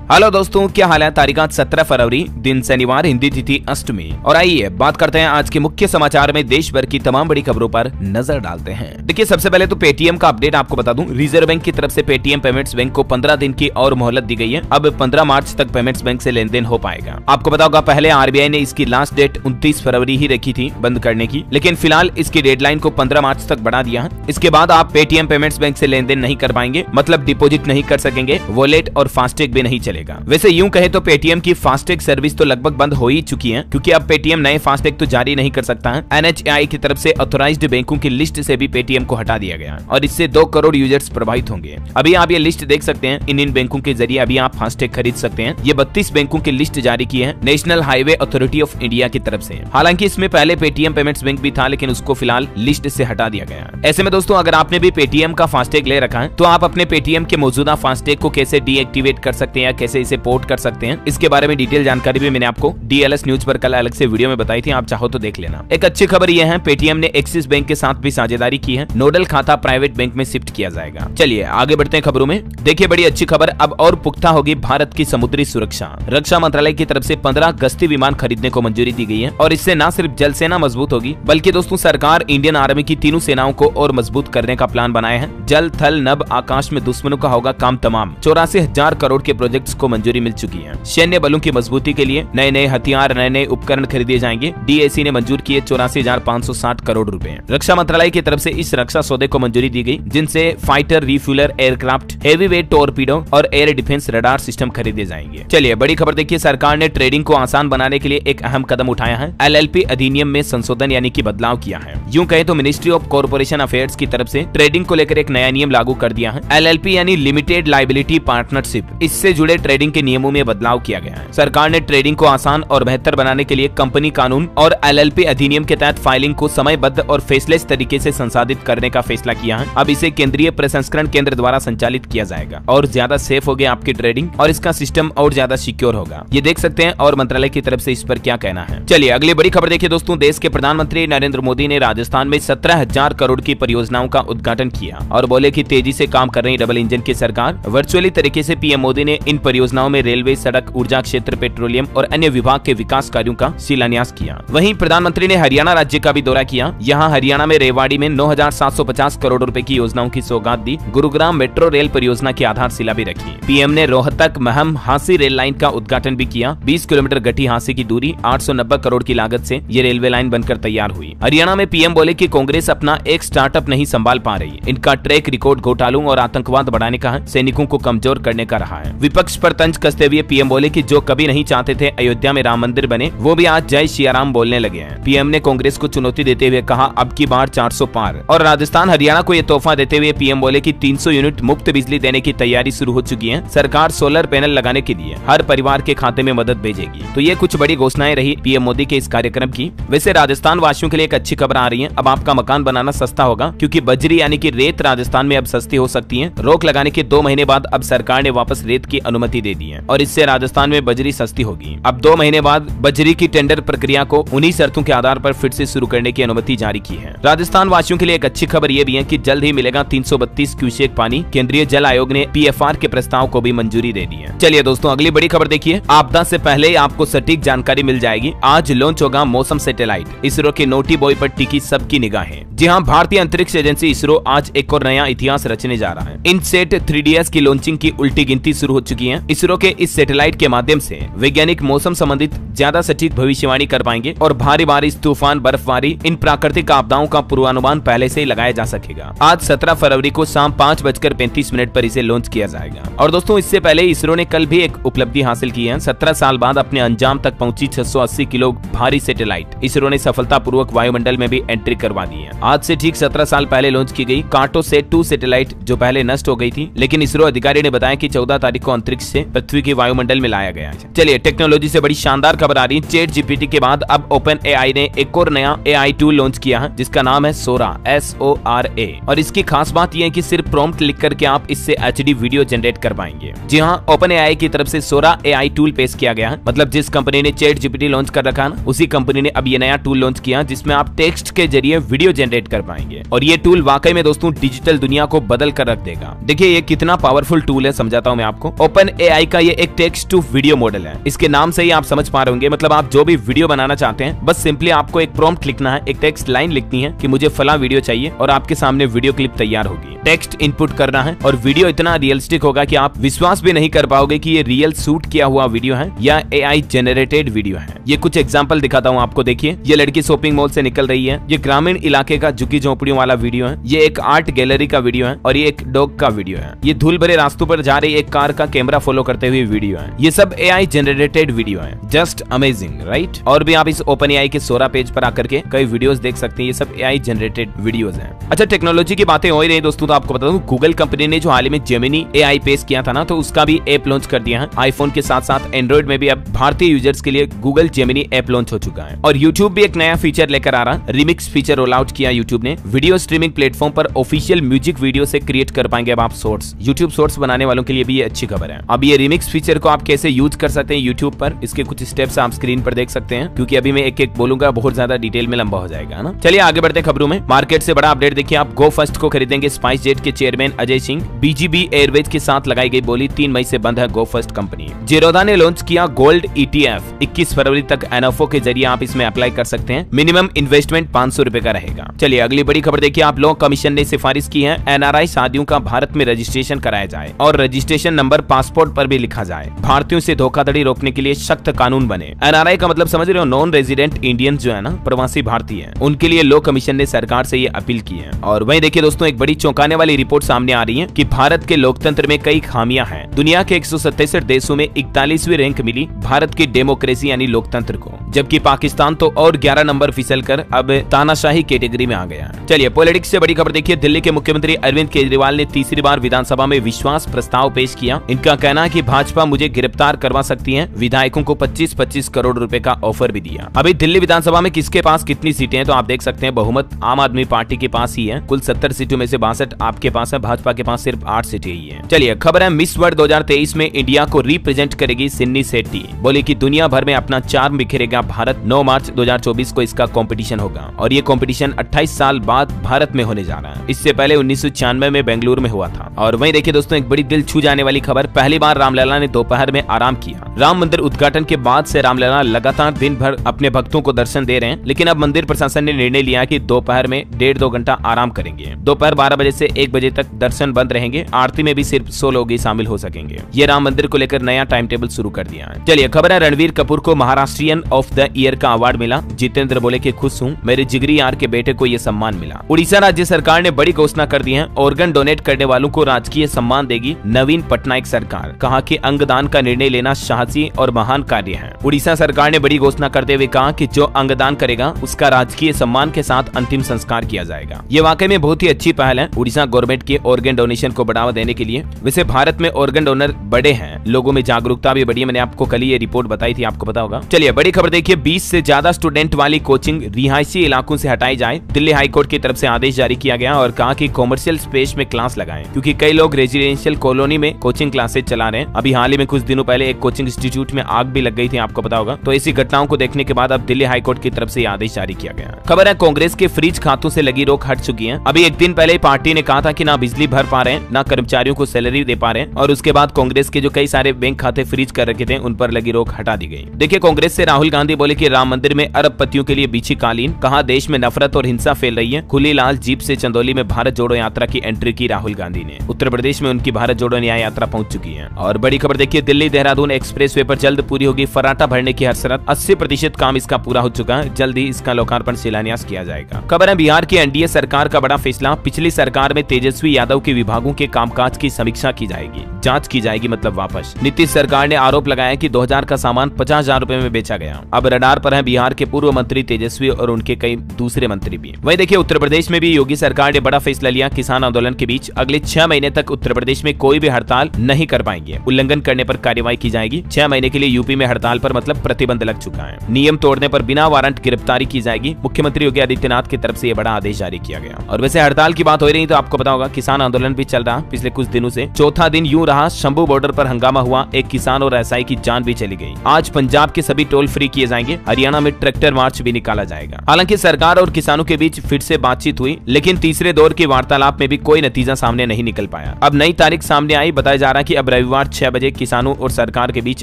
Hello दोस्तों, क्या हाल है। तारीख 17 फरवरी, दिन शनिवार, हिंदी तिथि अष्टमी। और आइए बात करते हैं आज के मुख्य समाचार में देश भर की तमाम बड़ी खबरों पर नजर डालते हैं। देखिए, सबसे पहले तो पेटीएम का अपडेट आपको बता दूं। रिजर्व बैंक की तरफ से पेटीएम पेमेंट्स बैंक को 15 दिन की और मोहलत दी गई है। अब 15 मार्च तक पेमेंट्स बैंक से लेन देन हो पाएगा। आपको पता होगा, पहले आरबीआई ने इसकी लास्ट डेट 29 फरवरी ही रखी थी बंद करने की, लेकिन फिलहाल इसकी डेडलाइन को 15 मार्च तक बढ़ा दिया है। इसके बाद आप पेटीएम पेमेंट्स बैंक से लेन देन नहीं कर पाएंगे, मतलब डिपोजिट नहीं कर सकेंगे, वॉलेट और फास्टैग भी नहीं चलेगा। वैसे यूं कहे तो पेटीएम की फास्टैग सर्विस तो लगभग बंद हो ही चुकी है, क्योंकि अब पेटीएम नए फास्टैग तो जारी नहीं कर सकता है। एनएचएआई की तरफ से ऑथराइज्ड बैंकों की लिस्ट से भी पेटीएम को हटा दिया गया और इससे 2 करोड़ यूजर्स प्रभावित होंगे। अभी आप ये लिस्ट देख सकते हैं। इन बैंकों के जरिए अभी आप फास्टैग खरीद सकते हैं। ये 32 बैंकों की लिस्ट जारी की है national highway authority of India की तरफ से। हालांकि इसमें पहले पेटीएम पेमेंट्स बैंक भी था, लेकिन उसको फिलहाल लिस्ट से हटा दिया गया। ऐसे में दोस्तों, अगर आपने भी पेटीएम का फास्टैग ले रखा है तो आप अपने पेटीएम के मौजूदा फास्टैग को कैसे डीएक्टिवेट कर सकते हैं या कैसे इसे पोर्ट कर सकते हैं, इसके बारे में डिटेल जानकारी भी मैंने आपको डीएलएस न्यूज पर कल अलग से वीडियो में बताई थी। आप चाहो तो देख लेना। एक अच्छी खबर यह है, पेटीएम ने एक्सिस बैंक के साथ भी साझेदारी की है। नोडल खाता प्राइवेट बैंक में शिफ्ट किया जाएगा। चलिए आगे बढ़ते हैं खबरों में। देखिए, बड़ी अच्छी खबर, अब और पुख्ता होगी भारत की समुद्री सुरक्षा। रक्षा मंत्रालय की तरफ से 15 गश्ती विमान खरीदने को मंजूरी दी गई है और इससे न सिर्फ जल सेना मजबूत होगी, बल्कि दोस्तों सरकार इंडियन आर्मी की तीनों सेनाओं को और मजबूत करने का प्लान बनाया है। जल, थल, नभ, आकाश में दुश्मनों का होगा काम तमाम। 84,000 करोड़ के प्रोजेक्ट्स को मंजूरी मिल चुकी है। सैन्य बलों की मजबूती के लिए नए नए हथियार, नए नए उपकरण खरीदे जाएंगे। डीएसी ने मंजूर किए 84,560 करोड़ रुपए। रक्षा मंत्रालय की तरफ से इस रक्षा सौदे को मंजूरी दी गई, जिनसे fighter, refueller aircraft, heavyweight torpedo और एयर डिफेंस रडार सिस्टम खरीदे जाएंगे। चलिए बड़ी खबर देखिए, सरकार ने ट्रेडिंग को आसान बनाने के लिए एक अहम कदम उठाया है। एलएलपी अधिनियम में संशोधन यानी कि बदलाव किया है। यूं कहे तो मिनिस्ट्री ऑफ कॉर्पोरेशन अफेयर्स की तरफ से ट्रेडिंग को लेकर एक नया नियम लागू कर दिया है। एलएलपी यानी लिमिटेड लायबिलिटी पार्टनरशिप, इससे जुड़े ट्रेडिंग के नियमों में बदलाव किया गया है। सरकार ने ट्रेडिंग को आसान और बेहतर बनाने के लिए कंपनी कानून और एलएलपी अधिनियम के तहत फाइलिंग को समयबद्ध और फेसलेस तरीके से संसाधित करने का फैसला किया है। अब इसे केंद्रीय प्रसंस्करण केंद्र द्वारा संचालित किया जाएगा और ज्यादा सेफ हो गया आपकी ट्रेडिंग और इसका सिस्टम और ज्यादा सिक्योर होगा। ये देख सकते हैं और मंत्रालय की तरफ से इस पर क्या कहना है। चलिए अगली बड़ी खबर देखिए दोस्तों, देश के प्रधानमंत्री नरेंद्र मोदी ने राजस्थान में 17,000 करोड़ की परियोजनाओं का उद्घाटन किया और बोले कि तेजी से काम कर रही डबल इंजन की सरकार। वर्चुअली तरीके से पीएम मोदी ने इन परियोजनाओं में रेलवे, सड़क, ऊर्जा क्षेत्र, पेट्रोलियम और अन्य विभाग के विकास कार्यों का शिलान्यास किया। वहीं प्रधानमंत्री ने हरियाणा राज्य का भी दौरा किया। यहाँ हरियाणा में रेवाड़ी में 9,750 करोड़ रुपए की योजनाओं की सौगात दी। गुरुग्राम मेट्रो रेल परियोजना की आधारशिला भी रखी। पीएम ने रोहतक महम हांसी रेल लाइन का उद्घाटन भी किया। 20 किलोमीटर गठी हांसी की दूरी, 890 करोड़ की लागत से ये रेलवे लाइन बनकर तैयार हुई। हरियाणा में पीएम बोले कि कांग्रेस अपना एक स्टार्टअप नहीं संभाल पा रही। इनका ट्रैक रिकॉर्ड घोटालों और आतंकवाद बढ़ाने का है, सैनिकों को कमजोर करने का रहा है। विपक्ष पर तंज कसते हुए पीएम बोले कि जो कभी नहीं चाहते थे अयोध्या में राम मंदिर बने, वो भी आज जय सियाराम बोलने लगे हैं। पीएम ने कांग्रेस को चुनौती देते हुए कहा, अब की बार 400 पार। और राजस्थान, हरियाणा को ये तोहफा देते हुए पीएम बोले कि 300 यूनिट मुफ्त बिजली देने की तैयारी शुरू हो चुकी है। सरकार सोलर पैनल लगाने के लिए हर परिवार के खाते में मदद भेजेगी। तो ये कुछ बड़ी घोषणाएं रही पीएम मोदी के इस कार्यक्रम की। वैसे राजस्थान वासियों के लिए एक अच्छी खबर आ रही है। अब आपका मकान बनाना सस्ता होगा, क्योंकि बजरी यानी कि रेत राजस्थान में अब सस्ती हो सकती है। रोक लगाने के 2 महीने बाद अब सरकार ने वापस रेत की अनुमति दे दी है और इससे राजस्थान में बजरी सस्ती होगी। अब 2 महीने बाद बजरी की टेंडर प्रक्रिया को उन्हीं शर्तों के आधार पर फिर से शुरू करने की अनुमति जारी की है। राजस्थान वासियों के लिए एक अच्छी खबर यह भी है कि जल्द ही मिलेगा 332 क्यूसेक पानी। केंद्रीय जल आयोग ने पीएफआर के प्रस्ताव को भी मंजूरी दे दी है। चलिए दोस्तों अगली बड़ी खबर देखिए, आपदा से पहले आपको सटीक जानकारी मिल जाएगी। आज लॉन्च होगा मौसम सैटेलाइट। इसरो के नोटी बॉय पर टिकी सबकी निगाहें। जी हाँ, भारतीय अंतरिक्ष एजेंसी इसरो आज एक और नया इतिहास रचने जा रहा है। इनसेट 3DS की लॉन्चिंग की उल्टी गिनती शुरू हो चुकी है। इसरो के इस सैटेलाइट के माध्यम से वैज्ञानिक मौसम संबंधित ज्यादा सटीक भविष्यवाणी कर पाएंगे और भारी बारिश, तूफान, बर्फबारी, इन प्राकृतिक आपदाओं का पूर्वानुमान पहले से ही लगाया जा सकेगा। आज 17 फरवरी को शाम 5:35 पर इसे लॉन्च किया जाएगा। और दोस्तों इससे पहले इसरो ने कल भी एक उपलब्धि हासिल की है। 17 साल बाद अपने अंजाम तक पहुंची 680 किलो भारी सैटेलाइट इसरो ने सफलतापूर्वक वायुमंडल में भी एंट्री करवा दी है। आज से ठीक 17 साल पहले लॉन्च की गई कार्टोसैट-2 सैटेलाइट जो पहले नष्ट हो गई थी, लेकिन इसरो अधिकारी ने बताया कि 14 तारीख को अंतरिक्ष से पृथ्वी के वायुमंडल में लाया गया है। चलिए टेक्नोलॉजी से बड़ी शानदार खबर आ रही है। चैट जीपीटी के बाद अब ओपन एआई ने एक और नया एआई टूल लॉन्च किया है, जिसका नाम है सोरा, SORA। और इसकी खास बात यह है कि सिर्फ प्रॉम्प्ट लिख करके आप इससे HD वीडियो जनरेट कर पाएंगे। जी हाँ, ओपन एआई की तरफ से सोरा एआई टूल पेश किया गया है। मतलब जिस कंपनी ने चैट जीपीटी लॉन्च कर रखा है, उसी कंपनी ने अब ये नया टूल लॉन्च किया, जिसमें आप टेक्स्ट के जरिए वीडियो जनरेट अपडेट कर पाएंगे। और ये टूल वाकई में दोस्तों डिजिटल दुनिया को बदल कर रख देगा। देखिए ये कितना पावरफुल टूल है, समझाता हूँ मैं आपको। ओपन एआई का ये एक टेक्स्ट टू वीडियो मॉडल है। इसके नाम से ही आप समझ पा रहे होंगे, मतलब आप जो भी वीडियो बनाना चाहते हैं बस सिंपली आपको एक प्रॉम्प्ट लिखना है, एक टेक्स्ट लाइन लिखनी है कि मुझे फला वीडियो चाहिए और आपके सामने वीडियो क्लिप तैयार होगी। टेक्स्ट इनपुट करना है और वीडियो इतना रियलिस्टिक होगा कि आप विश्वास भी नहीं कर पाओगे कि ये रियल शूट किया हुआ वीडियो है या एआई जनरेटेड वीडियो है। ये कुछ एग्जांपल दिखाता हूँ आपको। देखिए ये लड़की शॉपिंग मॉल से निकल रही है, ये ग्रामीण इलाके का झुग्गी झोपड़ियों वाला वीडियो है, ये एक आर्ट गैलरी का वीडियो है और ये एक डॉग का वीडियो है, ये धूल भरे रास्तों पर जा रही एक कार का कैमरा फॉलो करते हुए वीडियो है। ये सब एआई जनरेटेड वीडियो है। Just amazing right. और भी आप इस ओपन एआई के सोरा पेज पर आकर के कई वीडियोस देख सकते हैं, ये सब एआई जनरेटेड वीडियोस हैं। अच्छा टेक्नोलॉजी की बातें हो ही रही दोस्तों, तो आपको बता दूं गूगल कंपनी ने जो हाल ही में जेमिनी एआई पेश किया था ना, तो उसका भी ऐप लॉन्च कर दिया है। आईफोन के साथ साथ एंड्रॉइड में भी अब भारतीय यूजर्स के लिए गूगल जेमिनी ऐप लॉन्च हो चुका है। और यूट्यूब भी एक नया फीचर लेकर आ रहा, रिमिक्स फीचर रोल आउट किया यूट्यूब ने। वीडियो स्ट्रीमिंग प्लेटफॉर्म पर ऑफिशियल म्यूजिक वीडियो से क्रिएट कर पाएंगे अब आप शॉर्ट्स। यूट्यूब शॉर्ट्स बनाने वालों के लिए भी ये अच्छी खबर है। अब ये रिमिक्स फीचर को आप कैसे यूज कर सकते हैं यूट्यूब पर, इसके कुछ स्टेप्स आप स्क्रीन पर देख सकते हैं, क्योंकि अभी मैं एक एक बोलूंगा बहुत ज्यादा डिटेल में लंबा हो जाएगा ना। चलिए आगे बढ़ते हैं खबरों में। मार्केट से बड़ा अपडेट देखिए, आप गो फर्स्ट को खरीदेंगे स्पाइस जेट के chairman Ajay Singh. BGB Airways के साथ लगाई गई बोली 3 मई से बंद है गो फर्स्ट कंपनी। जेरोदा ने लॉन्च किया गोल्ड ईटीएफ। 21 फरवरी तक एनएफओ के जरिए आप इसमें अप्लाई कर सकते हैं। मिनिमम इन्वेस्टमेंट 500 रुपए का रहेगा। चलिए अगली बड़ी खबर देखिए, आप लॉ कमीशन ने सिफारिश की है एनआरआई शादियों का भारत में रजिस्ट्रेशन कराया जाए और रजिस्ट्रेशन नंबर पासपोर्ट पर भी लिखा जाए। भारतीयों से धोखाधड़ी रोकने के लिए सख्त कानून बने। एनआरआई का मतलब समझ रहे हो, नॉन रेजिडेंट इंडियन जो है ना, प्रवासी भारतीय, उनके लिए लॉ कमीशन ने सरकार से ये अपील की है। और वहीं देखिए दोस्तों एक बड़ी चौंकाने वाली रिपोर्ट सामने आ रही है कि भारत के लोकतंत्र में कई खामियां हैं। दुनिया के 167 देशों में 41वीं रैंक मिली भारत की डेमोक्रेसी यानी लोकतंत्र को, जबकि पाकिस्तान तो और 11 नंबर फिसल कर अब तानाशाही कैटेगरी में आ गया। चलिए पॉलिटिक्स से बड़ी खबर देखिए, दिल्ली के मुख्यमंत्री अरविंद केजरीवाल ने तीसरी बार विधानसभा में विश्वास प्रस्ताव पेश किया। इनका कहना है कि भाजपा मुझे गिरफ्तार करवा सकती है। विधायकों को 25-25 करोड़ रुपए का ऑफर भी दिया। अभी दिल्ली विधानसभा में किसके पास कितनी सीटें हैं तो आप देख सकते हैं, बहुमत आम आदमी पार्टी के पास ही है। कुल 70 सीटों में से 62 आपके पास है, भाजपा के पास सिर्फ 8 सीटें ही है। चलिए खबर है, मिस वर्ल्ड 2023 में इंडिया को रिप्रेजेंट करेगी सिन्नी शेट्टी। बोले कि दुनिया भर में अपना चार्म बिखेरेगा भारत। 9 मार्च 2024 को इसका कंपटीशन होगा और ये कंपटीशन 28 साल बाद भारत में होने जा रहा है। इससे पहले 1996 में बेंगलुरु में हुआ था। और वहीं देखिए दोस्तों एक बड़ी दिल छू जाने वाली खबर, पहली बार रामलला ने दोपहर में आराम किया। राम मंदिर उद्घाटन के बाद से रामलला लगातार दिन भर अपने भक्तों को दर्शन दे रहे हैं, लेकिन अब मंदिर प्रशासन ने निर्णय लिया कि दोपहर में 1.5-2 घंटा आराम करेंगे। दोपहर 12 बजे से 1 बजे तक दर्शन बंद रहेंगे। आरती में भी सिर्फ 100 लोग ही शामिल हो सकेंगे। ये राम मंदिर को लेकर नया टाइम टेबल शुरू कर दिया है। चलिए खबर है, रणवीर कपूर को महाराष्ट्रियन ऑफ द ईयर का अवार्ड मिला। जितेंद्र बोले कि खुश हूँ, मेरे जिगरी यार के बेटे को ये सम्मान मिला। उड़ीसा राज्य सरकार ने बड़ी घोषणा कर दी है, ऑर्गन डोनेट करने वालों को राजकीय सम्मान देगी नवीन पटनायक सरकार। कहा कि अंगदान का निर्णय लेना साहसी और महान कार्य है। उड़ीसा सरकार ने बड़ी घोषणा करते हुए कहा कि जो अंगदान करेगा उसका राजकीय सम्मान के साथ अंतिम संस्कार किया जाएगा। ये वाकई में बहुत ही अच्छी पहल है उड़ीसा गवर्नमेंट की ऑर्गन डोनेशन को बढ़ावा देने के लिए। वैसे भारत में ऑर्गन डोनर बड़े हैं, लोगों में जागरूकता भी बढ़ी है। मैंने आपको कल ये रिपोर्ट बताई थी, आपको पता होगा। चलिए बड़ी खबर देखिए, 20 से ज्यादा स्टूडेंट वाली कोचिंग रिहायशी इलाकों से हटाई जाए। दिल्ली हाईकोर्ट की तरफ से आदेश जारी किया गया और कहा कि कॉमर्शियल स्पेस में क्लास लगाएं, क्योंकि कई लोग रेजिडेंशियल कॉलोनी में कोचिंग क्लासेस चला रहे हैं। अभी हाल ही में कुछ दिनों पहले एक कोचिंग इंस्टीट्यूट में आग भी लग गई थी, आपको पता होगा। तो ऐसी घटनाओं को देखने के बाद अब दिल्ली हाईकोर्ट की तरफ से आदेश जारी किया गया। खबर है, कांग्रेस के फ्रीज खातों से लगी रोक हट चुकी है। अभी एक दिन पहले पार्टी ने कहा था कि ना बिजली भर पा रहे हैं, ना कर्मचारियों को सैलरी दे पा रहे हैं, और उसके बाद कांग्रेस के जो कई सारे बैंक खाते फ्रीज कर रखे थे उन पर लगी रोक हटा दी गई। देखिए कांग्रेस से राहुल गांधी बोले कि राम मंदिर में अरबपतियों के लिए बिछी कालीन। कहा देश में नफरत और हिंसा फैल रही है। खुली लाल जीप से चंदौली में भारत जोड़ो यात्रा की एंट्री की राहुल गांधी ने। उत्तर प्रदेश में उनकी भारत जोड़ो न्याय यात्रा पहुंच चुकी है। और बड़ी खबर देखिए, दिल्ली देहरादून एक्सप्रेसवे पर जल्द पूरी होगी फर्राटा भरने की हसरत। 80% काम इसका पूरा हो चुका है। जल्द ही इसका लोकार्पण शिलान्यास किया जाएगा। खबर है, बिहार की एनडीए सरकार का बड़ा फैसला। पिछली सरकार में तेजस्वी यादव के विभागों के कामकाज की समीक्षा की जाएगी, जांच की जाएगी, मतलब वापस। नीतीश सरकार ने आरोप लगाया कि 2000 का सामान 50,000 रुपए में बेचा गया। अब रडार पर है बिहार के पूर्व मंत्री तेजस्वी और उनके कई दूसरे मंत्री भी। वहीं देखिए उत्तर प्रदेश में भी योगी सरकार ने बड़ा फैसला लिया। किसान आंदोलन के बीच अगले 6 महीने तक उत्तर प्रदेश में कोई भी हड़ताल नहीं कर पाएंगे। उल्लंघन करने पर कार्रवाई की जाएगी। 6 महीने के लिए यूपी में हड़ताल पर मतलब प्रतिबंध लग चुका है। नियम तोड़ने पर बिना वारंट गिरफ्तारी की जाएगी। मुख्यमंत्री योगी आदित्यनाथ की तरफ से यह बड़ा आदेश जारी किया गया। और वैसे हड़ताल की बात हो रही तो आपको पता होगा किसान आंदोलन भी चल रहा पिछले कुछ दिनों से। चौथा दिन यूं रहा, शंभू बॉर्डर पर हंगामा हुआ। एक किसान और एसआई की जान भी चली गई। आज पंजाब के सभी टोल फ्री किए किए जाएंगे। हरियाणा में ट्रैक्टर मार्च भी निकाला जाएगा। हालांकि सरकार और किसानों के बीच फिर से बातचीत हुई, लेकिन तीसरे दौर की वार्तालाप में भी कोई नतीजा सामने नहीं निकल पाया। अब नई तारीख सामने आई, बताया जा रहा है कि अब रविवार 6 बजे किसानों और सरकार के बीच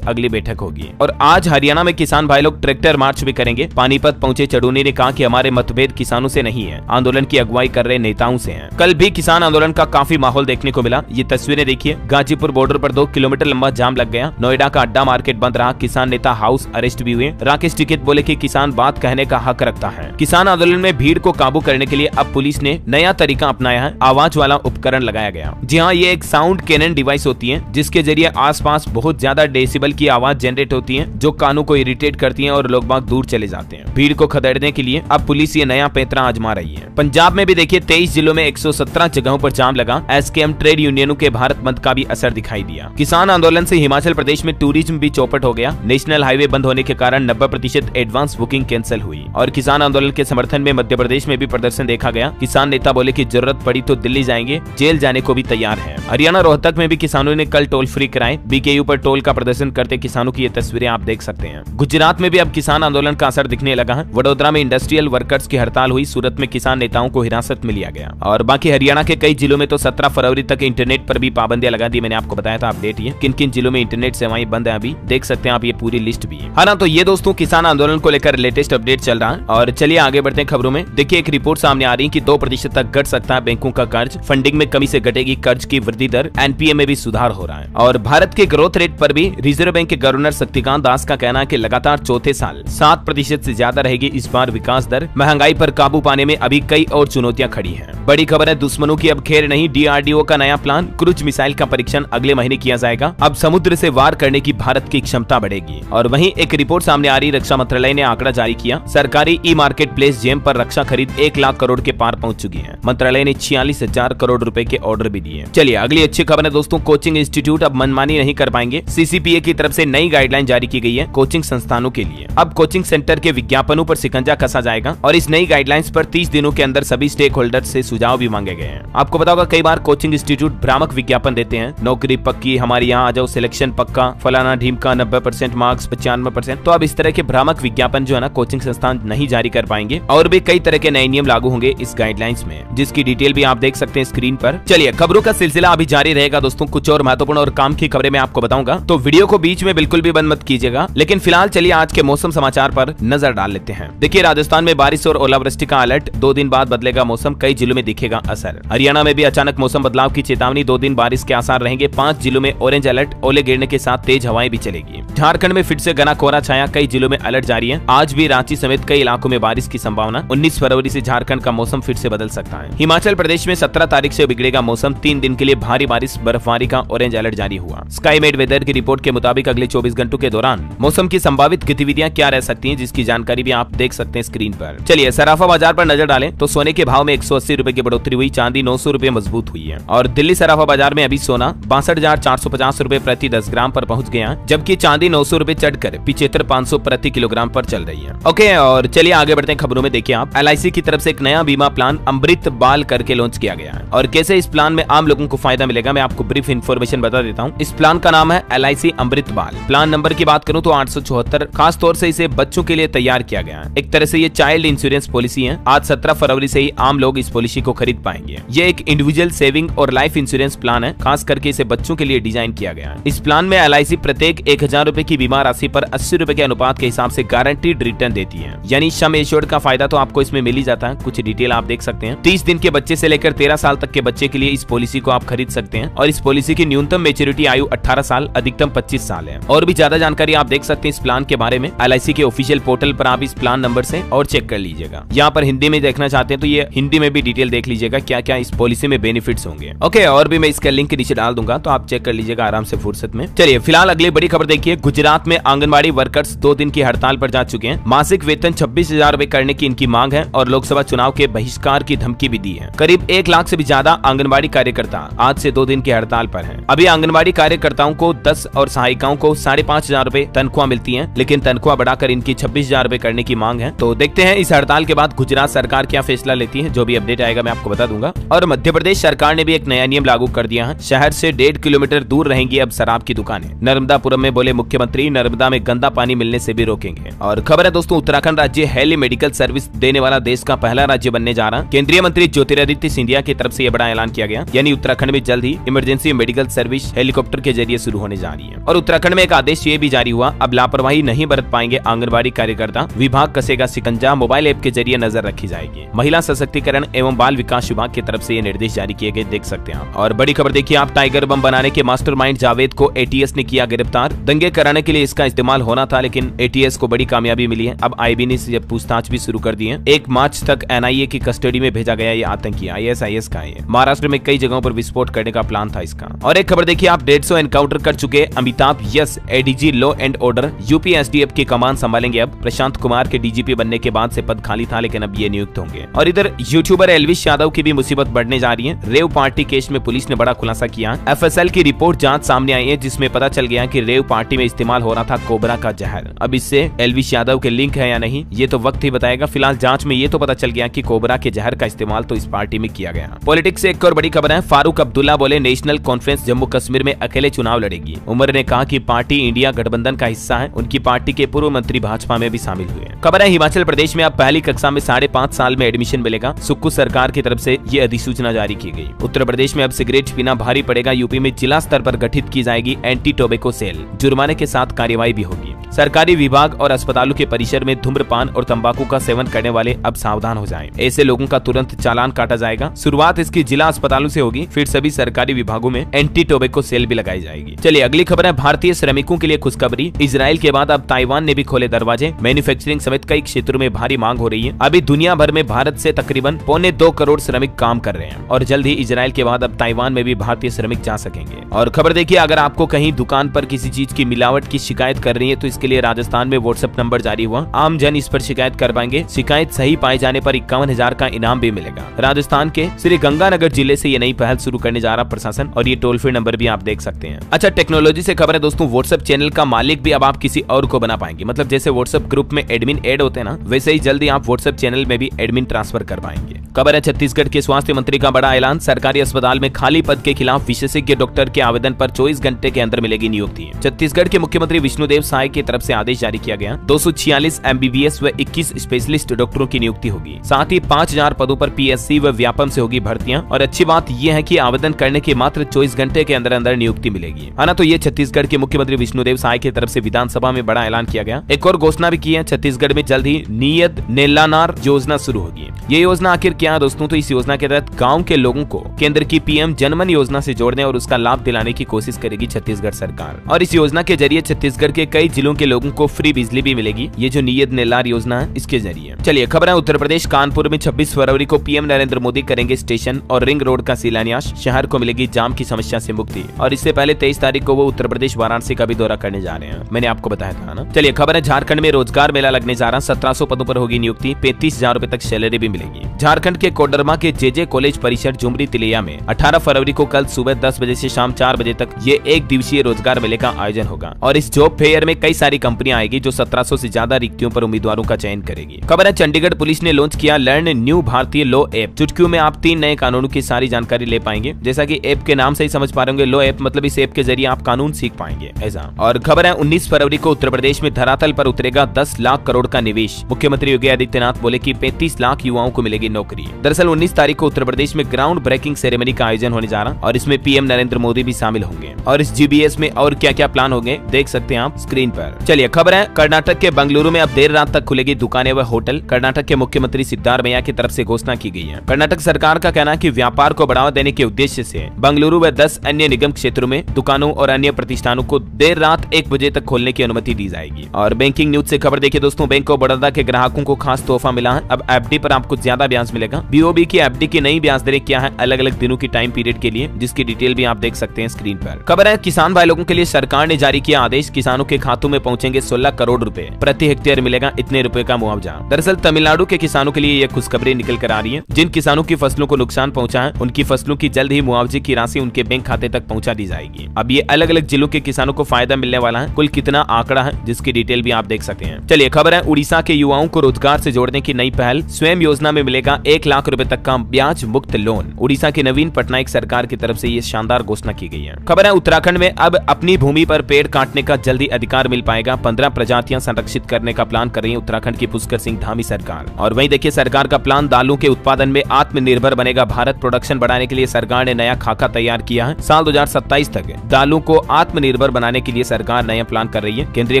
अगली बैठक होगी। और आज हरियाणा में किसान भाई लोग ट्रैक्टर मार्च भी करेंगे। पानीपत पहुंचे चढ़ूनी ने कहा कि हमारे मतभेद किसानों से नहीं है, आंदोलन की अगुवाई कर रहे नेताओं से है। कल भी किसान आंदोलन का काफी माहौल देखने को मिला। ये तस्वीरें देखिए, गाजीपुर बॉर्डर पर 2 किलोमीटर लंबा जाम लग गया। नोएडा का अड्डा मार्केट बंद रहा। किसान नेता हाउस अरेस्ट भी हुए। राकेश टिकैत बोले कि किसान बात कहने का हक रखता है। किसान आंदोलन में भीड़ को काबू करने के लिए अब पुलिस ने नया तरीका अपनाया है। आवाज वाला उपकरण लगाया गया। जी हाँ, ये एक साउंड कैनन डिवाइस होती है जिसके जरिए आसपास बहुत ज्यादा डेसिबल की आवाज जनरेट होती है जो कानों को इरिटेट करती है और लोग बाग दूर चले जाते हैं। भीड़ को खदेड़ने के लिए अब पुलिस ये नया पैंतरा आजमा रही है। पंजाब में भी देखिए 23 जिलों में 117 जगहों पर जाम लगा। एसकेएम ट्रेड यूनियनों के भारत बंद का भी असर दिखाई दिया। किसान आंदोलन से हिमाचल प्रदेश में टूरिज्म भी चौपट हो गया। नेशनल हाईवे बंद होने के कारण 90% एडवांस बुकिंग कैंसिल हुई। और किसान आंदोलन के समर्थन में मध्य प्रदेश में भी प्रदर्शन देखा गया। किसान नेता बोले कि जरूरत पड़ी तो दिल्ली जाएंगे, जेल जाने को भी तैयार है। हरियाणा रोहतक में भी किसानों ने कल टोल फ्री कराए। बीकेयू पर टोल का प्रदर्शन करते किसानों की ये तस्वीरें आप देख सकते हैं। गुजरात में भी अब किसान आंदोलन का असर दिखने लगा है। वडोदरा में इंडस्ट्रियल वर्कर्स की हड़ताल हुई। सूरत में किसान नेताओं को हिरासत में लिया गया। और बाकी हरियाणा के कई जिलों में तो 17 फरवरी तक इंटरनेट पर भी पाबंदियां लगा दी। मैंने आपको बताया था, अपडेट ये किन किन जिलों में इंटरनेट सेवाएं बंद है अभी देख सकते हैं आप, ये पूरी लिस्ट भी है। हाँ ना, तो ये दोस्तों किसान आंदोलन को लेकर लेटेस्ट अपडेट चल रहा है। और चलिए आगे बढ़ते हैं खबरों में। देखिए एक रिपोर्ट सामने आ रही है कि 2% तक घट सकता है बैंकों का कर्ज। फंडिंग में कमी से घटेगी कर्ज की वृद्धि दर। एनपीए में भी सुधार हो रहा है। और भारत के ग्रोथ रेट पर भी रिजर्व बैंक के गवर्नर शक्तिकांत दास का कहना है कि लगातार चौथे साल 7% से ज्यादा रहेगी इस बार विकास दर। महंगाई पर काबू पाने में अभी कई और चुनौतियां खड़ी हैं। बड़ी खबर है, दुश्मनों की अब खेर नहीं। डीआरडीओ का नया प्लान, क्रूज मिसाइल का परीक्षण अगले महीने किया जाएगा। अब समुद्र से वार करने की भारत की क्षमता बढ़ेगी। और वहीं एक रिपोर्ट सामने आ रही, रक्षा मंत्रालय ने आंकड़ा जारी किया। सरकारी ई मार्केट प्लेस जेम पर रक्षा खरीद 1 लाख करोड़ के पार पहुंच चुकी है। मंत्रालय ने 46,000 करोड़ रुपए के ऑर्डर भी दिए। चलिए अगली अच्छी खबर है दोस्तों, कोचिंग इंस्टीट्यूट अब मनमानी नहीं कर पाएंगे। सीसीपीए की तरफ से नई गाइडलाइन जारी की गई है कोचिंग संस्थानों के लिए। अब कोचिंग सेंटर के विज्ञापनों पर शिकंजा कसा जाएगा। और इस नई गाइडलाइंस पर 30 दिनों के अंदर सभी स्टेक होल्डर से सुझाव भी मांगे गए हैं। आपको पता होगा कई बार कोचिंग इंस्टीट्यूट भ्रामक विज्ञापन देते हैं, नौकरी पक्की, हमारे यहाँ आ जाओ, सिलेक्शन पक्का, फलाना ढीम का 90% मार्क्स, 95%। तो अब इस तरह के भ्रामक विज्ञापन जो है ना कोचिंग संस्थान नहीं जारी कर पाएंगे। और भी कई तरह के नए नियम लागू होंगे इस गाइडलाइंस में, जिसकी डिटेल भी आप देख सकते हैं स्क्रीन पर। चलिए खबरों का सिलसिला अभी जारी रहेगा दोस्तों। कुछ और महत्वपूर्ण और काम की खबरें मैं आपको बताऊंगा, तो वीडियो को बीच में बिल्कुल भी बंद मत कीजिएगा। लेकिन फिलहाल चलिए आज के मौसम समाचार पर नजर डाल लेते हैं। देखिए राजस्थान में बारिश और ओलावृष्टि का अलर्ट, 2 दिन बाद बदलेगा मौसम, कई जिलों में दिखेगा असर। हरियाणा में भी अचानक मौसम बदलाव की चेतावनी, 2 दिन बारिश के आसार रहेंगे। 5 जिलों में ऑरेंज अलर्ट, ओले गिरने के साथ तेज हवाएं भी चलेगी। झारखंड में फिर से घना कोहरा छाया, कई जिलों में अलर्ट जारी है। आज भी रांची समेत कई इलाकों में बारिश की संभावना। 19 फरवरी से झारखंड का मौसम फिर से बदल सकता है। हिमाचल प्रदेश में 17 तारीख से बिगड़ेगा मौसम, 3 दिन के लिए भारी बारिश बर्फबारी का ऑरेंज अलर्ट जारी हुआ। स्काई मेड वेदर की रिपोर्ट के मुताबिक अगले 24 घंटों के दौरान मौसम की संभावित गतिविधियां क्या रह सकती हैं, जिसकी जानकारी भी आप देख सकते हैं स्क्रीन पर। चलिए सराफा बाजार पर नजर डालें तो सोने के भाव में 180 रुपए की बढ़ोतरी हुई, चांदी 900 रुपए मजबूत हुई है। और दिल्ली सराफा बाजार में अभी सोना 62,450 रुपए प्रति 10 ग्राम पर पहुंच गया, जबकि चांदी 900 रुपए चढ़कर 75,500 प्रति किलोग्राम पर चल रही है। ओके, और चलिए आगे बढ़ते हैं खबरों में। देखिए आप, LIC की तरफ से एक नया बीमा प्लान अमृत बाल करके लॉन्च किया गया है। और कैसे इस प्लान में आम लोगों को फायदा मिलेगा, मैं आपको ब्रीफ इन्फॉर्मेशन बता देता हूँ। इस प्लान का नाम है LIC अमृत बाल। प्लान नंबर की बात करूँ तो 874, खास तौर से इसे बच्चों के लिए तैयार किया गया है। एक तरह से ये चाइल्ड इंश्योरेंस पॉलिसी है। आज 17 फरवरी से ही आम लोग इस पॉलिसी को खरीद पाएंगे। ये एक इंडिविजुअल सेविंग और लाइफ इंश्योरेंस प्लान है, खास करके इसे बच्चों के लिए डिजाइन किया गया है। इस प्लान में LIC प्रत्येक 1000 रुपए की बीमा राशि पर 80 रुपए के अनुपात के हिसाब से गारंटीड रिटर्न देती है। यानी सम एश्योर्ड का फायदा तो आपको इसमें मिल ही जाता है। कुछ डिटेल आप देख सकते हैं। 30 दिन के बच्चे से लेकर 13 साल तक के बच्चे के लिए इस पॉलिसी को आप खरीद सकते हैं। और इस पॉलिसी की न्यूनतम मेच्योरिटी आयु 18 साल, अधिकतम 25 साल है। और भी ज्यादा जानकारी आप देख सकते हैं इस प्लान के बारे में LIC के ऑफिशियल पोर्टल पर। आप इस प्लान नंबर से और चेक कर लीजिएगा। यहाँ पर हिंदी में देखना चाहते हैं तो ये हिंदी में भी डिटेल देख लीजिएगा क्या क्या इस पॉलिसी में बेनिफिट्स होंगे। ओके, और भी मैं इसका लिंक नीचे डाल दूंगा तो आप चेक कर लीजिएगा आराम से फुर्सत में। चलिए फिलहाल अगली बड़ी खबर देखिए। गुजरात में आंगनबाड़ी वर्कर्स 2 दिन की हड़ताल पर जा चुके हैं। मासिक वेतन 26,000 रुपए करने की इनकी मांग है और लोकसभा चुनाव के बहिष्कार की धमकी भी दी है। करीब 1 लाख से भी ज्यादा आंगनबाड़ी कार्यकर्ता आज से 2 दिन की हड़ताल पर हैं। अभी आंगनबाड़ी कार्यकर्ताओं को 10 और सहायिकाओं को 5,500 रुपए तनख्वाह मिलती है, लेकिन तनख्वाह बढ़ाकर इनकी 26,000 रुपए करने की मांग है। तो देखते हैं इस हड़ताल के बाद गुजरात सरकार क्या फैसला लेती है। जो भी अपडेट आएगा मैं आपको बता दूंगा। और मध्य प्रदेश सरकार ने भी एक नया नियम लागू कर दिया है। शहर से 1.5 किलोमीटर दूर रहेंगी अब शराब की दुकानें। नर्मदापुरम में बोले मुख्यमंत्री, नर्मदा में गंदा पानी मिलने से से भी रोकेंगे। और खबर है दोस्तों, उत्तराखंड राज्य हेली मेडिकल सर्विस देने वाला देश का पहला राज्य बनने जा रहा। केंद्रीय मंत्री ज्योतिरादित्य सिंधिया की तरफ से यह बड़ा ऐलान किया गया, यानी उत्तराखंड में जल्द ही इमरजेंसी मेडिकल सर्विस हेलीकॉप्टर के जरिए शुरू होने जा रही है। और उत्तराखंड में एक आदेश ये भी जारी हुआ, अब लापरवाही नहीं बरत पाएंगे आंगनबाड़ी कार्यकर्ता, विभाग कसेगा शिकंजा, मोबाइल ऐप के जरिए नजर रखी जाएगी। महिला सशक्तिकरण एवं बाल विकास विभाग की तरफ से ये निर्देश जारी किए गए, देख सकते हैं आप। और बड़ी खबर देखिए आप, टाइगर बम बनाने के मास्टरमाइंड जावेद को एटीएस ने किया गिरफ्तार। दंगे कराने के लिए इसका इस्तेमाल होना था, लेकिन एटीएस को बड़ी कामयाबी मिली है। अब आईबी ने इससे पूछताछ भी शुरू कर दी है। 1 मार्च तक एनआईए की कस्टडी में भेजा गया ये आतंकी आईएसआईएस का है। महाराष्ट्र में कई जगहों पर विस्फोट करने का प्लान था इसका। और एक खबर देखिए आप, 150 एनकाउंटर कर चुके Amitabh yes ADG law and order UP STF की कमान संभालेंगे। अब प्रशांत कुमार के डीजीपी बनने के बाद से पद खाली था, लेकिन अब ये नियुक्त होंगे। और इधर यूट्यूबर एल्विश यादव की भी मुसीबत बढ़ने जा रही है। रेव पार्टी केस में पुलिस ने बड़ा खुलासा किया। एफएसएल की रिपोर्ट जांच सामने आई है, जिसमें पता चल गया कि रेव पार्टी में इस्तेमाल हो रहा था कोबरा का जहर। अब इससे एल्विश यादव के लिंक है या नहीं, ये तो वक्त ही बताएगा। फिलहाल जांच में ये तो पता चल गया कि कोबरा के जहर का इस्तेमाल तो इस पार्टी में किया गया। पॉलिटिक्स से एक और बड़ी खबर है, फारूक अब्दुल्ला बोले नेशनल कॉन्फ्रेंस जम्मू कश्मीर में अकेले चुनाव लड़ेगी। उमर ने कहा कि पार्टी इंडिया गठबंधन का हिस्सा है। उनकी पार्टी के पूर्व मंत्री भाजपा में भी शामिल हुए। खबर है हिमाचल प्रदेश में अब पहली कक्षा में 5.5 साल में एडमिशन मिलेगा। सुक्खू सरकार की तरफ से ये अधिसूचना जारी की गई। उत्तर प्रदेश में अब सिगरेट पीना भारी पड़ेगा। यूपी में जिला स्तर पर गठित की जाएगी एंटी टोबैको सेल, जुर्माने के साथ कार्यवाही भी होगी। सरकारी विभाग और अस्पतालों के परिसर में धूम्रपान और तंबाकू का सेवन करने वाले अब सावधान हो जाएं। ऐसे लोगों का तुरंत चालान काटा जाएगा। शुरुआत इसकी जिला अस्पतालों से होगी, फिर सभी सरकारी विभागों में एंटी टोबैको सेल भी लगाई जाएगी। चलिए अगली खबर है, भारतीय श्रमिकों के लिए खुशखबरी। इजराइल के बाद अब ताइवान ने भी खोले दरवाजे। मैन्युफैक्चरिंग समेत कई क्षेत्रों में भारी मांग हो रही है। अभी दुनिया भर में भारत से तकरीबन 2.25 करोड़ श्रमिक काम कर रहे हैं और जल्द ही इजराइल के बाद अब ताइवान में भी भारतीय श्रमिक जा सकेंगे। और खबर देखिए, अगर आपको कहीं दुकान पर किसी चीज की मिलावट की शिकायत कर रही है तो इसके लिए राजस्थान में व्हाट्सएप नंबर जारी हुआ। आम जन इस पर शिकायत कर पाएंगे। शिकायत सही पाए जाने पर 51,000 का इनाम भी मिलेगा। राजस्थान के श्री गंगानगर जिले से ये नई पहल शुरू करने जा रहा प्रशासन, और ये टोल फ्री नंबर भी आप देख सकते हैं। अच्छा, टेक्नोलॉजी से खबर है दोस्तों, व्हाट्सएप चैनल का मालिक भी अब आप किसी और को बना पाएंगे। मतलब जैसे व्हाट्सएप ग्रुप में एडमिन ऐड होते हैं ना, वैसे ही जल्दी आप व्हाट्सएप चैनल में भी एडमिन ट्रांसफर कर पाएंगे। खबर है छत्तीसगढ़ के स्वास्थ्य मंत्री का बड़ा ऐलान। सरकारी अस्पताल में खाली पद के खिलाफ विशेषज्ञ डॉक्टर के आवेदन पर 24 घंटे के अंदर मिलेगी नियुक्ति। छत्तीसगढ़ के मुख्यमंत्री विष्णुदेव साय की तरफ से आदेश जारी किया गया। 246 एमबीबीएस व 21 स्पेशलिस्ट डॉक्टरों की नियुक्ति होगी। साथ ही 5000 पदों पर पीएससी व व्यापम से होगी भर्तियां। और अच्छी बात यह है कि आवेदन करने के मात्र 24 घंटे के अंदर अंदर नियुक्ति मिलेगी। है ना, तो ये छत्तीसगढ़ के मुख्यमंत्री विष्णुदेव साय की तरफ से विधानसभा में बड़ा ऐलान किया गया। एक और घोषणा भी की है, छत्तीसगढ़ में जल्द ही नियत नेलानार योजना शुरू होगी। ये योजना आखिर क्या है दोस्तों, तो इस योजना के तहत गांव के लोगों को केंद्र की पीएम जनमन योजना से जोड़ने और उसका लाभ दिलाने की कोशिश करेगी छत्तीसगढ़ सरकार। और इस योजना के जरिए छत्तीसगढ़ के कई जिलों के लोगों को फ्री बिजली भी मिलेगी। ये जो नियत नेलार योजना है इसके जरिए। चलिए खबर है, उत्तर प्रदेश कानपुर में 26 फरवरी को पीएम नरेंद्र मोदी करेंगे स्टेशन और रिंग रोड का शिलान्यास। शहर को मिलेगी जाम की समस्या से मुक्ति। और इससे पहले 23 तारीख को वो उत्तर प्रदेश वाराणसी का भी दौरा करने जा रहे हैं, मैंने आपको बताया था ना। चलिए खबर है, झारखंड में रोजगार मेला लगने जा रहा। 1700 पदों पर होगी नियुक्ति। 35,000 रूपए तक सैलरी भी मिलेगी। झारखंड के कोडरमा के जेजे कॉलेज परिसर झुमरी तिलैया में 18 फरवरी को कल सुबह 10 बजे से शाम 4 बजे तक ये 1 दिवसीय रोजगार मेले का आयोजन होगा। और इस जॉब फेयर में कई सारी कंपनियां आएगी जो 1700 से ज्यादा रिक्तियों पर उम्मीदवारों का चयन करेगी। खबर है, चंडीगढ़ पुलिस ने लॉन्च किया लर्न न्यू भारतीय लॉ ऐप। चुटकियों में आप 3 नए कानूनों की सारी जानकारी ले पाएंगे। जैसा कि ऐप के नाम से ही समझ पा रहे होंगे, लॉ ऐप मतलब इस ऐप के जरिए आप कानून सीख पाएंगे ऐसा। और खबर है, 19 फरवरी को उत्तर प्रदेश में धरातल पर उतरेगा 10 लाख करोड़ का निवेश। मुख्यमंत्री योगी आदित्यनाथ बोले कि 35 लाख युवाओं को मिलेगी नौकरी। दरअसल 19 तारीख को उत्तर प्रदेश में ग्राउंड ब्रेकिंग सेरेमनी का आयोजन होने जा रहा और इसमें पीएम नरेंद्र मोदी भी शामिल होंगे। और इस जीबीएस में और क्या क्या प्लान होंगे देख सकते हैं आप स्क्रीन पर। चलिए खबर है, कर्नाटक के बेंगलुरु में अब देर रात तक खुलेगी दुकानें व होटल। कर्नाटक के मुख्यमंत्री सिद्धारमैया की तरफ से घोषणा की गई है। कर्नाटक सरकार का कहना है कि व्यापार को बढ़ावा देने के उद्देश्य से बेंगलुरु व 10 अन्य निगम क्षेत्रों में दुकानों और अन्य प्रतिष्ठानों को देर रात 1 बजे तक खोलने की अनुमति दी जाएगी। और बैंकिंग न्यूज से खबर देखिए दोस्तों, बैंक ऑफ बड़ौदा के ग्राहकों को खास तोहफा मिला है। अब एफडी पर आपको ज्यादा ब्याज मिलेगा। बीओबी की एफडी की नई ब्याज दरें क्या है अलग अलग दिनों की टाइम पीरियड के लिए, जिसकी डिटेल भी आप देख सकते हैं स्क्रीन पर। खबर है, किसान भाई लोगों के लिए सरकार ने जारी किया आदेश। किसानों के खातों में पहुंचेंगे 16 करोड़ रुपए। प्रति हेक्टेयर मिलेगा इतने रुपए का मुआवजा। दरअसल तमिलनाडु के किसानों के लिए यह खुशखबरी निकल कर आ रही है। जिन किसानों की फसलों को नुकसान पहुंचा है उनकी फसलों की जल्द ही मुआवजे की राशि उनके बैंक खाते तक पहुंचा दी जाएगी। अब ये अलग अलग जिलों के किसानों को फायदा मिलने वाला है। कुल कितना आंकड़ा है जिसकी डिटेल भी आप देख सकते हैं। चलिए खबर है, उड़ीसा के युवाओं को रोजगार से जोड़ने की नई पहल। स्वयं योजना में मिलेगा 1 1 लाख रुपए तक का ब्याज मुक्त लोन। उड़ीसा के नवीन पटनायक सरकार की तरफ से ये शानदार घोषणा की गई है। खबर है उत्तराखंड में अब अपनी भूमि पर पेड़ काटने का जल्दी अधिकार मिल पाएगा। 15 प्रजातियां संरक्षित करने का प्लान कर रही है उत्तराखंड की पुष्कर सिंह धामी सरकार। और वहीं देखिए सरकार का प्लान दालों के उत्पादन में आत्मनिर्भर बनेगा भारत। प्रोडक्शन बढ़ाने के लिए सरकार ने नया खाका तैयार किया है। साल 2027 तक दालों को आत्मनिर्भर बनाने के लिए सरकार नया प्लान कर रही है। केंद्रीय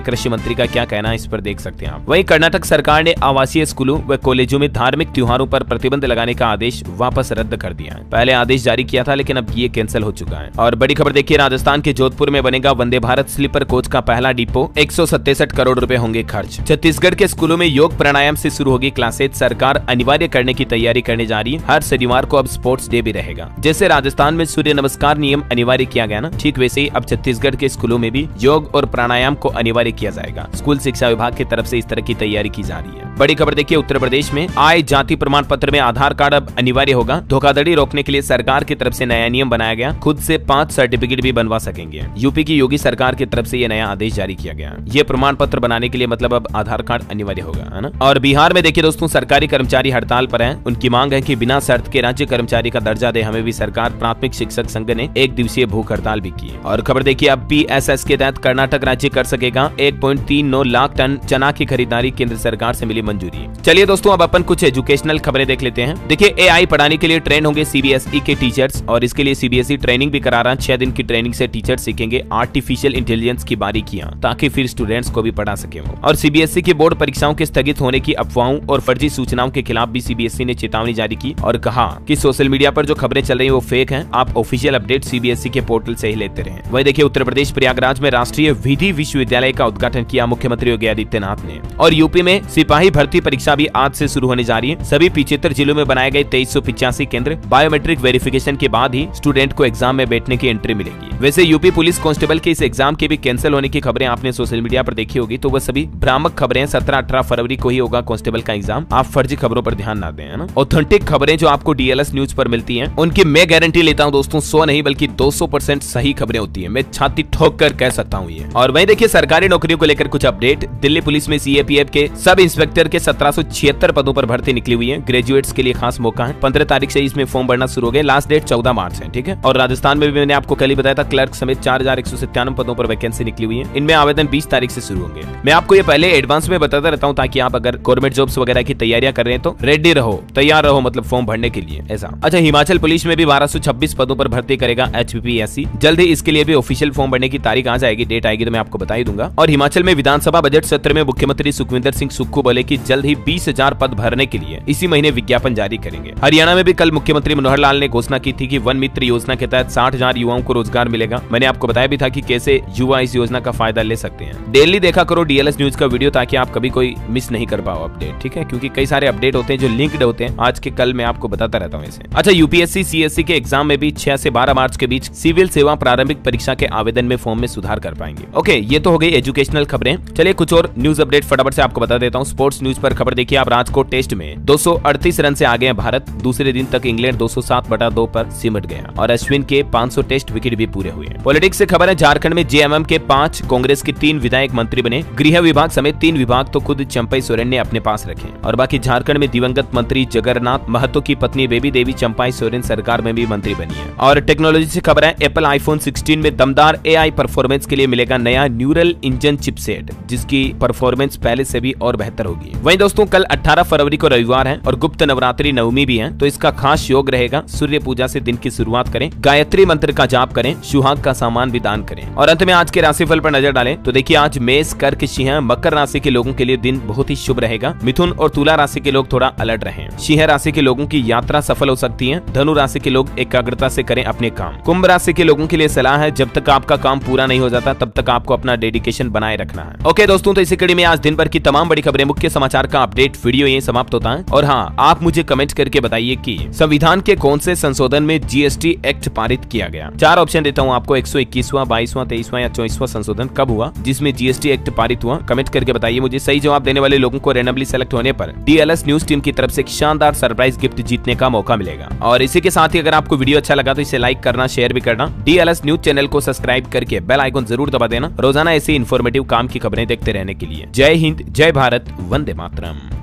कृषि मंत्री का क्या कहना है इस पर देख सकते हैं आप। वहीं कर्नाटक सरकार ने आवासीय स्कूलों व कॉलेजों में धार्मिक त्योहारों पर प्रतिबंध लगाने का आदेश वापस रद्द कर दिया है। पहले आदेश जारी किया था लेकिन अब ये कैंसिल हो चुका है। और बड़ी खबर देखिए राजस्थान के जोधपुर में बनेगा वंदे भारत स्लीपर कोच का पहला डिपो। 167 करोड़ रुपए होंगे खर्च। छत्तीसगढ़ के स्कूलों में योग प्राणायाम से शुरू होगी क्लासेज। सरकार अनिवार्य करने की तैयारी करने जा रही है। हर शनिवार को अब स्पोर्ट्स डे भी रहेगा। जैसे राजस्थान में सूर्य नमस्कार नियम अनिवार्य किया गया ना, ठीक वैसे ही अब छत्तीसगढ़ के स्कूलों में भी योग और प्राणायाम को अनिवार्य किया जाएगा। स्कूल शिक्षा विभाग की तरफ से इस तरह की तैयारी की जा रही है। बड़ी खबर देखिए उत्तर प्रदेश में आय जाति प्रमाण पत्र में आधार कार्ड अब अनिवार्य होगा। धोखाधड़ी रोकने के लिए सरकार की तरफ से नया नियम बनाया गया। खुद से 5 सर्टिफिकेट भी बनवा सकेंगे। यूपी की योगी सरकार की तरफ से ये नया आदेश जारी किया गया। ये प्रमाण पत्र बनाने के लिए मतलब अब आधार कार्ड अनिवार्य होगा, है ना। और बिहार में देखिए दोस्तों सरकारी कर्मचारी हड़ताल पर हैं। उनकी मांग है कि बिना शर्त के राज्य कर्मचारी का दर्जा दे। हमें भी सरकार प्राथमिक शिक्षक संघ ने 1 दिवसीय भूख हड़ताल भी की। और खबर देखिए अब PSS के तहत कर्नाटक राज्य कर सकेगा 1.39 लाख टन चना की खरीदारी। केंद्र सरकार से मिली मंजूरी। चलिए दोस्तों अब अपन कुछ एजुकेशनल खबरें देख लेते हैं। देखिए AI पढ़ाने के लिए ट्रेन होंगे CBSE के टीचर्स और इसके लिए CBSE ट्रेनिंग भी करा रहा है। 6 दिन की ट्रेनिंग से टीचर्स सीखेंगे आर्टिफिशियल इंटेलिजेंस की बारीकियां ताकि फिर स्टूडेंट्स को भी पढ़ा सके वो। और CBSE की बोर्ड परीक्षाओं के स्थगित होने की अफवाहों और फर्जी सूचनाओं के खिलाफ भी CBSE ने चेतावनी जारी की और कहा कि सोशल मीडिया पर जो खबरें चल रही है वो फेक हैं। आप ऑफिशियल अपडेट CBSE के पोर्टल से ही लेते रहें। वही देखिए उत्तर प्रदेश प्रयागराज में राष्ट्रीय विधि विश्वविद्यालय का उद्घाटन किया मुख्यमंत्री योगी आदित्यनाथ ने। और यूपी में सिपाही भर्ती परीक्षा भी आज से शुरू होने जा रही है। सभी 75 जिलों में बनाए गए 2385 केंद्र। बायोमेट्रिक वेरिफिकेशन के बाद ही स्टूडेंट को एग्जाम में बैठने की एंट्री मिलेगी। वैसे यूपी पुलिस कांस्टेबल के इस एग्जाम के भी कैंसिल होने की खबरें आपने सोशल मीडिया पर देखी होगी, तो वह सभी भ्रामक खबरें। 17-18 फरवरी को ही होगा कांस्टेबल का एग्जाम। आप फर्जी खबरों पर ध्यान ना दें, है ना। ऑथेंटिक खबरें जो आपको DLS न्यूज पर मिलती हैं उनकी मैं गारंटी लेता हूं दोस्तों, 100 नहीं बल्कि 200% सही खबरें होती है। मैं छाती ठोक कर कह सकता हूँ ये। और वहीं देखिए सरकारी नौकरियों को लेकर कुछ अपडेट। दिल्ली पुलिस में CAPF के सब इंस्पेक्टर के 1776 पदों पर भर्ती निकली हुई है। ग्रेजुएट्स के लिए खास मौका है। 15 तारीख से इसमें फॉर्म भरना शुरू हो गए। लास्ट डेट 14 मार्च है, ठीक है। और राजस्थान में भी मैंने आपको कल ही बताया था क्लर्क समेत 4197 पदों पर वैकेंसी निकली हुई है। इनमें आवेदन 20 तारीख से शुरू होंगे। मैं आपको ये पहले एडवांस में बताता रहता हूँ ताकि आप अगर गवर्नमेंट जॉब्स वगैरह की तैयारियां कर रहे हैं तो रेडी रहो, तैयार रहो, मतलब फॉर्म भरने के लिए ऐसा। अच्छा हिमाचल पुलिस में भी 1226 पदों पर भर्ती करेगा HPPSC। जल्द ही इसके लिए भी ऑफिशियल फॉर्म भरने की तारीख आ जाएगी, डेट आएगी तो मैं आपको बता ही दूंगा। और हिमाचल में विधानसभा बजट सत्र में मुख्यमंत्री सुखविंदर सिंह सुक्खू बोले कि जल्द ही 20,000 पद भरने के लिए इसी महीने विज्ञापन जारी करेंगे। हरियाणा में भी कल मुख्यमंत्री मनोहर लाल ने घोषणा की थी कि वन मित्र योजना के तहत 60,000 युवाओं को रोजगार मिलेगा। मैंने आपको बताया भी था कि कैसे युवा इस योजना का फायदा ले सकते हैं। डेली देखा करो DLS न्यूज का वीडियो ताकि आप कभी कोई मिस नहीं कर पाओ अपडेट, ठीक है, क्योंकि कई सारे अपडेट होते हैं जो लिंक्ड होते हैं। आज के कल मैं आपको बताता रहता हूँ इसे। अच्छा UPSC CSE के एग्जाम में भी 6 से 12 मार्च के बीच सिविल सेवा प्रारंभिक परीक्षा के आवेदन में फॉर्म में सुधार कर पाएंगे। ओके, ये तो हो गई एजुकेशनल खबरें। चलिए कुछ और न्यूज अपडेट फटाफट से आपको बता देता हूँ। स्पोर्ट्स न्यूज पर खबर देखिए आप। राजकोट टेस्ट में 238 रन से आगे हैं भारत। दूसरे दिन तक इंग्लैंड 207/2 पर सिमट गया और अश्विन के 500 टेस्ट विकेट भी पूरे हुए। पॉलिटिक्स से खबर है झारखंड में JMM के 5, कांग्रेस के 3 विधायक मंत्री बने। गृह विभाग समेत 3 विभाग तो खुद चंपाई सोरेन ने अपने पास रखे और बाकी झारखंड में दिवंगत मंत्री जगन्नाथ महतो की पत्नी बेबी देवी चंपाई सोरेन सरकार में भी मंत्री बनी है। और टेक्नोलॉजी से खबर है एप्पल iPhone 16 में दमदार AI परफॉर्मेंस के लिए मिलेगा नया न्यूरल इंजन चिपसेट, जिसकी परफॉर्मेंस पहले से भी और बेहतर होगी। वहीं दोस्तों कल 18 फरवरी को रविवार है और गुप्त नवरात्रि नवमी भी है, तो इसका खास योग रहेगा। सूर्य पूजा से दिन की शुरुआत करें, गायत्री मंत्र का जाप करें, सुहाग का सामान भी दान करें। और अंत में आज के राशिफल पर नजर डालें तो देखिए आज मेष, कर्क, सिंह, मकर राशि के लोगों के लिए दिन बहुत ही शुभ रहेगा। मिथुन और तुला राशि के लोग थोड़ा अलर्ट रहें। सिंह राशि के लोगों की यात्रा सफल हो सकती है। धनु राशि के लोग एकाग्रता से करें अपने काम। कुंभ राशि के लोगों के लिए सलाह है जब तक आपका काम पूरा नहीं हो जाता तब तक आपको अपना डेडिकेशन बनाए रखना है। ओके दोस्तों, तो इसी कड़ी में आज दिन भर की तमाम बड़ी खबरें, मुख्य समाचार का अपडेट वीडियो ये समाप्त होता है। और हाँ, आप मुझे कमेंट करके बताइए कि संविधान के कौन से संशोधन में GST एक्ट पारित किया गया। 4 ऑप्शन देता हूँ आपको, 121वां, 22वां, 23वां या 24वां संशोधन कब हुआ जिसमें GST एक्ट पारित हुआ। कमेंट करके बताइए मुझे। सही जवाब देने वाले लोगों को रैंडमली सेलेक्ट होने पर DLS न्यूज टीम की तरफ से एक शानदार सरप्राइज गिफ्ट जीतने का मौका मिलेगा। और इसी के साथ ही अगर आपको वीडियो अच्छा लगा तो इसे लाइक करना, शेयर भी करना। DLS न्यूज चैनल को सब्सक्राइब करके बेल आइकन जरूर दबा देना रोजाना ऐसी इन्फॉर्मेटिव काम की खबरें देखते रहने के लिए। जय हिंद, जय भारत, वंदे मातरम।